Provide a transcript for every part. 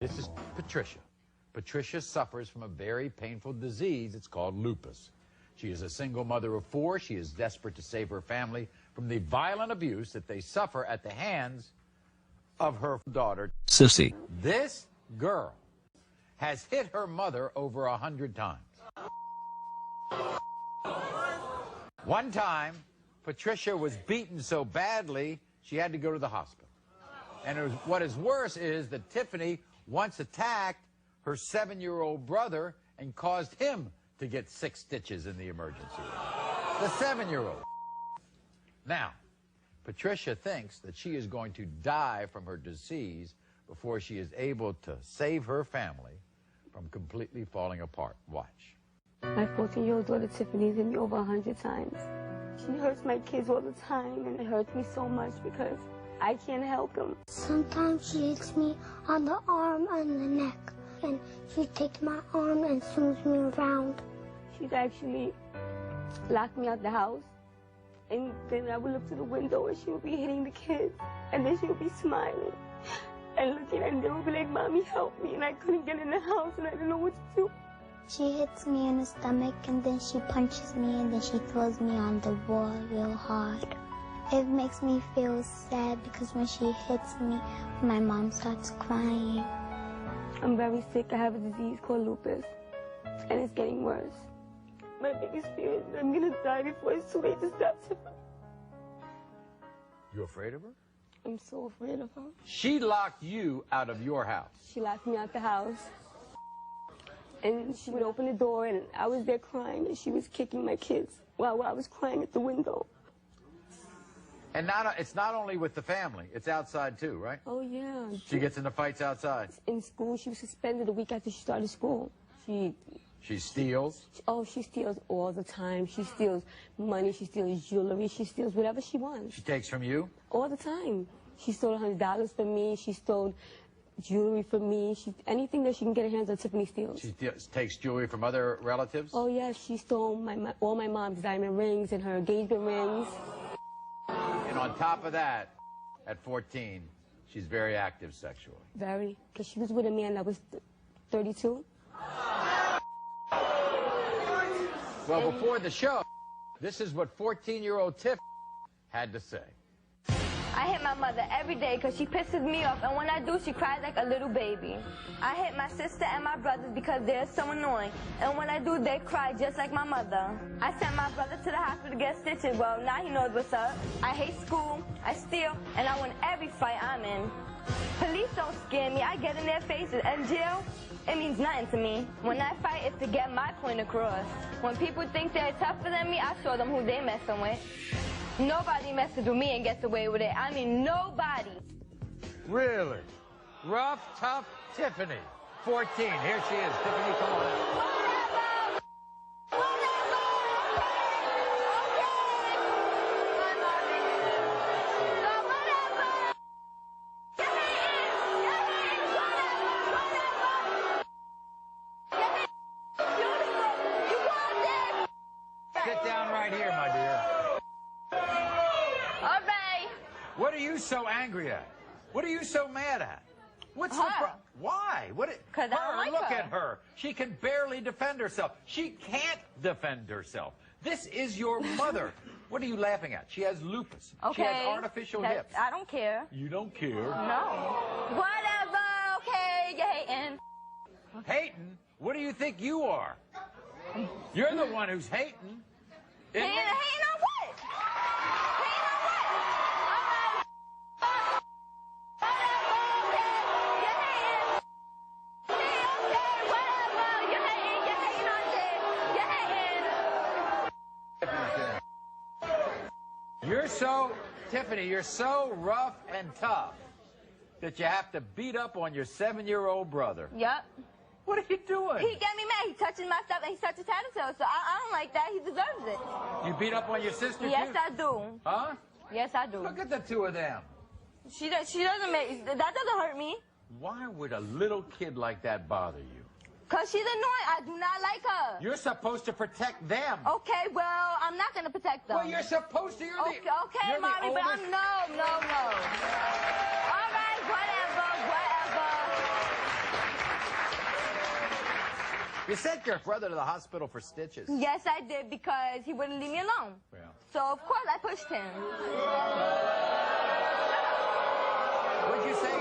This is Patricia. Patricia suffers from a very painful disease. It's called lupus. She is a single mother of 4. She is desperate to save her family from the violent abuse that they suffer at the hands of her daughter, Sissy. This girl has hit her mother over 100 times. One time, Patricia was beaten so badly, she had to go to the hospital. And what is worse is that Tiffany once attacked her 7-year-old brother and caused him to get 6 stitches in the emergency room. The 7-year-old. Now, Patricia thinks that she is going to die from her disease before she is able to save her family from completely falling apart. Watch. My 14-year-old daughter Tiffany's hit me over 100 times. She hurts my kids all the time, and it hurts me so much because I can't help them. Sometimes she hits me on the arm and the neck, and she takes my arm and swings me around. She's actually locked me out the house, and then I would look to the window and she would be hitting the kids, and then she would be smiling and looking, and they would be like, "Mommy, help me," and I couldn't get in the house and I didn't know what to do. She hits me in the stomach, and then she punches me, and then she throws me on the wall real hard. It makes me feel sad because when she hits me, my mom starts crying. I'm very sick. I have a disease called lupus, and it's getting worse. My biggest fear is that I'm going to die before it's too late to stop Tiffany. You afraid of her? I'm so afraid of her. She locked you out of your house. She locked me out the house, and she would open the door, and I was there crying, and she was kicking my kids while I was crying at the window. And it's not only with the family, it's outside too, right? Oh, yeah. She gets into fights outside. In school, she was suspended a week after she started school. She steals? She steals all the time. She steals money, she steals jewelry, she steals whatever she wants. She takes from you? All the time. She stole $100 from me, she stole jewelry from me. Anything that she can get her hands on, Tiffany steals. She takes jewelry from other relatives? Oh, yes, she stole all my mom's diamond rings and her engagement rings. And on top of that, at 14, she's very active sexually. Very, because she was with a man that was 32. Well, before the show, this is what 14-year-old Tiff had to say. I hit my mother every day because she pisses me off, and when I do, she cries like a little baby. I hit my sister and my brothers because they're so annoying, and when I do, they cry just like my mother. I sent my brother to the hospital to get stitches. Well, now he knows what's up. I hate school, I steal, and I win every fight I'm in. Police don't scare me. I get in their faces, and jail, it means nothing to me. When I fight, it's to get my point across. When people think they're tougher than me, I show them who they messing with. Nobody messes with me and gets away with it. I mean, nobody. Really? Rough, tough Tiffany. 14. Here she is. Tiffany, come on out. Sit down right here, my dear. All right. What are you so angry at? What are you so mad at? What's the problem? Why? Because I don't like Look her. at her. She can barely defend herself. She can't defend herself. This is your mother. What are you laughing at? She has lupus. Okay. She has artificial hips. I don't care. You don't care? No. Whatever. Okay, you're hating. Hating? What do you think you are? You're the one who's hating. Hating on what? Hating on what? All right. Whatever, okay. You're hating. Okay, whatever. You're hating on this. You're hating. Tiffany, you're so rough and tough that you have to beat up on your 7-year-old brother. Yep. What are you doing? He got me mad. He touching my stuff and he touching tattletales, so I don't like that. He deserves it. You beat up on your sister, Yes, too? I do. Huh? Yes, I do. Look at the two of them. She doesn't make, that doesn't hurt me. Why would a little kid like that bother you? Because she's annoying. I do not like her. You're supposed to protect them. Okay, well, I'm not going to protect them. Well, you're supposed to. Okay, Maury, but I'm, no. All right, whatever. You sent your brother to the hospital for stitches. Yes, I did, because he wouldn't leave me alone. Yeah. So, of course, I pushed him. What'd you say?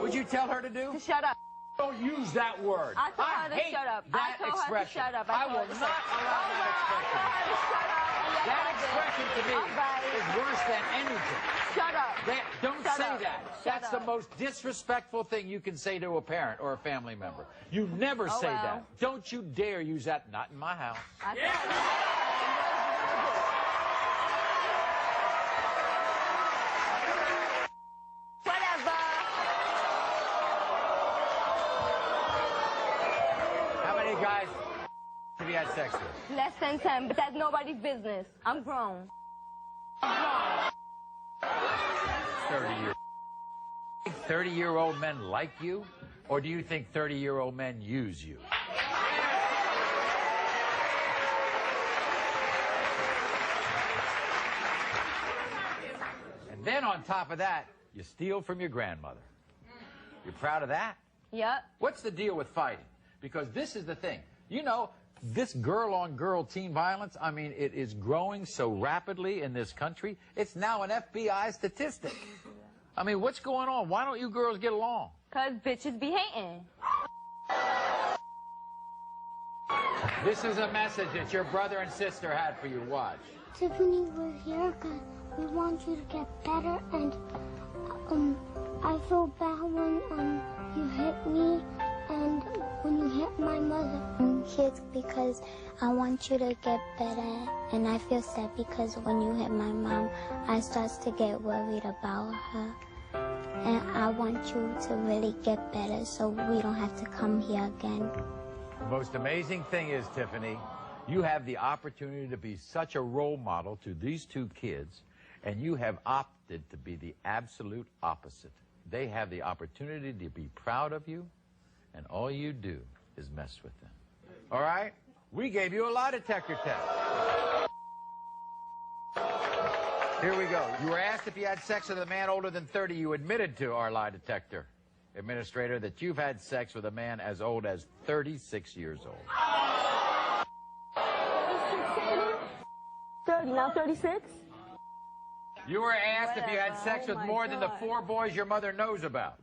What'd you tell her to do? To shut up. Don't use that word. I told her to hate shut up. that I told expression. her to shut up. I will not allow that expression. I told her to shut up. Yes, That I did. expression to me Alright. is worse than anything. Shut up. Don't Shut say up. that. Shut That's the up. most disrespectful thing you can say to a parent or a family member. You never say well. that. Don't you dare use that. Not in my house. I told Whatever. How many guys have you had sex with? Less than 10, but that's nobody's business. I'm grown. 30-year. 30-year-old men like you, or do you think 30-year-old men use you? And then on top of that, you steal from your grandmother. You're proud of that? Yep. What's the deal with fighting? Because this is the thing. You know, this girl-on-girl teen violence, I mean, it is growing so rapidly in this country. It's now an FBI statistic. I mean, what's going on? Why don't you girls get along? Because bitches be hating. This is a message that your brother and sister had for you. Watch. Tiffany, we're here because we want you to get better, and I feel bad when you hit me and when you hit my mother. I'm here because I want you to get better, and I feel sad because when you hit my mom, I start to get worried about her. And I want you to really get better so we don't have to come here again. The most amazing thing is, Tiffany, you have the opportunity to be such a role model to these two kids, and you have opted to be the absolute opposite. They have the opportunity to be proud of you, and all you do is mess with them. All right? We gave you a lie detector test. Here we go. You were asked if you had sex with a man older than 30. You admitted to our lie detector administrator that you've had sex with a man as old as 36 years old. 30, now 36? You were asked if you had sex with more than the 4 boys your mother knows about.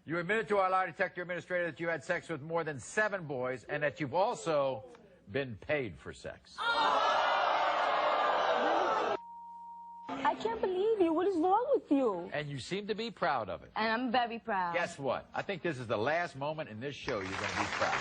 You admitted to our lie detector administrator that you had sex with more than 7 boys and that you've also been paid for sex. I can't believe you. What is wrong with you? And you seem to be proud of it. And I'm very proud. Guess what? I think this is the last moment in this show you're going to be proud.